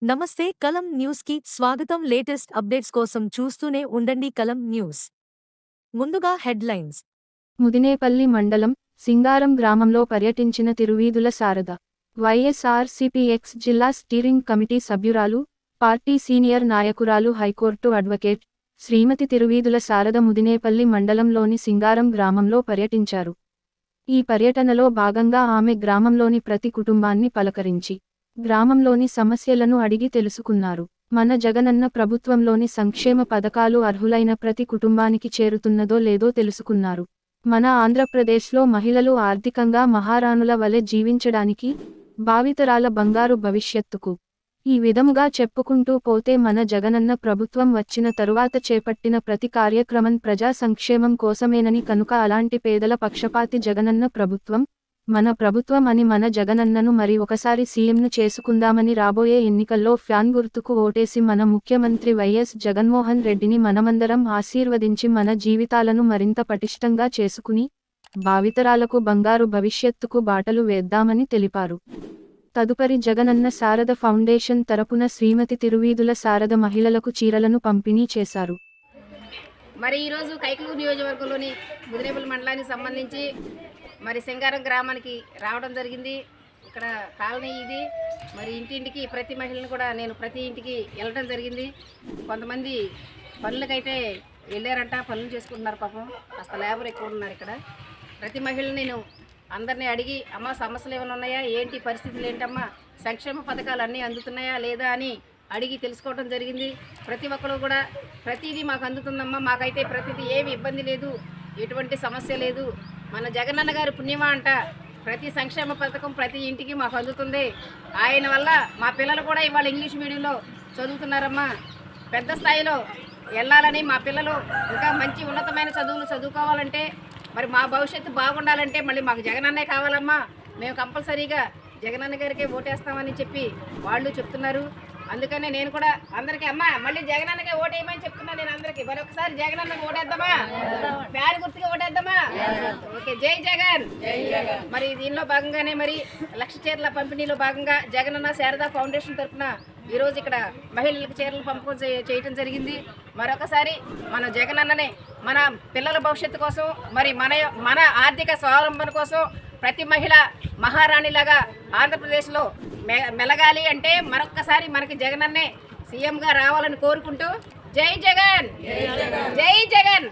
నమస్తే కలం న్యూస్ కి స్వాగతం. లేటెస్ట్ అప్డేట్స్ కోసం చూస్తూనే ఉండండి కలం న్యూస్. ముందుగా హెడ్లైన్స్. ముదినేపల్లి మండలం సింగారం గ్రామంలో పర్యటించిన తిరువీధుల శారద. వైఎస్ఆర్సీపీ ఎక్స్ జిల్లా స్టీరింగ్ కమిటీ సభ్యురాలు, పార్టీ సీనియర్ నాయకురాలు, హైకోర్టు అడ్వకేట్ శ్రీమతి తిరువీధుల శారద ముదినేపల్లి మండలంలోని సింగారం గ్రామంలో పర్యటించారు. ఈ పర్యటనలో భాగంగా ఆమె గ్రామంలోని ప్రతి కుటుంబాన్ని పలకరించి గ్రామంలోని సమస్యలను అడిగి తెలుసుకున్నారు. మన జగనన్న ప్రభుత్వంలోని సంక్షేమ పథకాలు అర్హులైన ప్రతి కుటుంబానికి చేరుతున్నదో లేదో తెలుసుకున్నారు. మన ఆంధ్రప్రదేశ్లో మహిళలు ఆర్థికంగా మహారాణుల వలె జీవించడానికి, భావితరాల బంగారు భవిష్యత్తుకు ఈ విధముగా చెప్పుకుంటూ పోతే మన జగనన్న ప్రభుత్వం వచ్చిన తరువాత చేపట్టిన ప్రతి కార్యక్రమం ప్రజా సంక్షేమం కోసమేనని, కనుక అలాంటి పేదల పక్షపాతి జగనన్న ప్రభుత్వం మన ప్రభుత్వం అని మన జగనన్నను మరి ఒకసారి సీఎంను చేసుకుందామని, రాబోయే ఎన్నికల్లో ఫ్యాన్ గుర్తుకు ఓటేసి మన ముఖ్యమంత్రి వైఎస్ జగన్మోహన్ రెడ్డిని మనమందరం ఆశీర్వదించి మన జీవితాలను మరింత పటిష్టంగా చేసుకుని భావితరాలకు బంగారు భవిష్యత్తుకు బాటలు వేద్దామని తెలిపారు. తదుపరి జగనన్న శారద ఫౌండేషన్ తరపున శ్రీమతి తిరువీధుల శారద మహిళలకు చీరలను పంపిణీ చేశారు. మరి ఈరోజు కైకలూరు నియోజకవర్గంలోని ముదినేపల్లి మండలానికి సంబంధించి మరి సింగారం గ్రామానికి రావడం జరిగింది. ఇక్కడ కాలనీ ఇది. మరి ఇంటింటికి ప్రతి మహిళను కూడా నేను ప్రతి ఇంటికి వెళ్ళడం జరిగింది. కొంతమంది పనులకైతే వెళ్ళారంట, పనులు చేసుకుంటున్నారు. పాపం కాస్త లేబర్ ఎక్కువ ఉన్నారు ఇక్కడ. ప్రతి మహిళని నేను అందరినీ అడిగి, అమ్మ సమస్యలు ఏమైనా ఉన్నాయా, ఏంటి పరిస్థితులు ఏంటమ్మా, సంక్షేమ పథకాలు అన్నీ అందుతున్నాయా లేదా అని అడిగి తెలుసుకోవడం జరిగింది. ప్రతి ఒక్కరు కూడా ప్రతిదీ మాకు అందుతుందమ్మా, మాకైతే ప్రతిదీ ఏమి ఇబ్బంది లేదు, ఎటువంటి సమస్య లేదు, మన జగనన్న గారి పుణ్యమా అంట ప్రతి సంక్షేమ పథకం ప్రతి ఇంటికి మాకు అందుతుంది. ఆయన వల్ల మా పిల్లలు కూడా ఇవాళ ఇంగ్లీష్ మీడియంలో చదువుతున్నారమ్మా. పెద్ద స్థాయిలో వెళ్ళాలని, మా పిల్లలు ఇంకా మంచి ఉన్నతమైన చదువులు చదువుకోవాలంటే, మరి మా భవిష్యత్తు బాగుండాలంటే మళ్ళీ మాకు జగనన్నే కావాలమ్మా, మేము కంపల్సరీగా జగనన్న గారికే ఓటేస్తామని చెప్పి వాళ్ళు చెప్తున్నారు. అందుకనే నేను కూడా అందరికీ, అమ్మ మళ్ళీ జగనన్నకే ఓటేయమని చెప్తున్నా. నేను అందరికీ మరి ఒకసారి జగనన్నకి ఓటేద్దామా, ఫ్యాన్ గుర్తుగా ఓటేద్దామా? ఓకే, జై జగన్. మరి దీనిలో భాగంగానే మరి 1,00,000 చీరల పంపిణీలో భాగంగా జగనన్న శారదా ఫౌండేషన్ తరఫున ఈరోజు ఇక్కడ మహిళలకు చీరలు పంపిణీ చేయటం జరిగింది. మరొకసారి మన జగనన్ననే మన పిల్లల భవిష్యత్తు కోసం, మరి మన ఆర్థిక స్వావలంబన కోసం ప్రతి మహిళ మహారాణిలాగా ఆంధ్రప్రదేశ్లో మెలగాలి అంటే మరొక్కసారి మనకి జగనన్నే సీఎంగా రావాలని కోరుకుంటూ, జై జగన్, జై జగన్.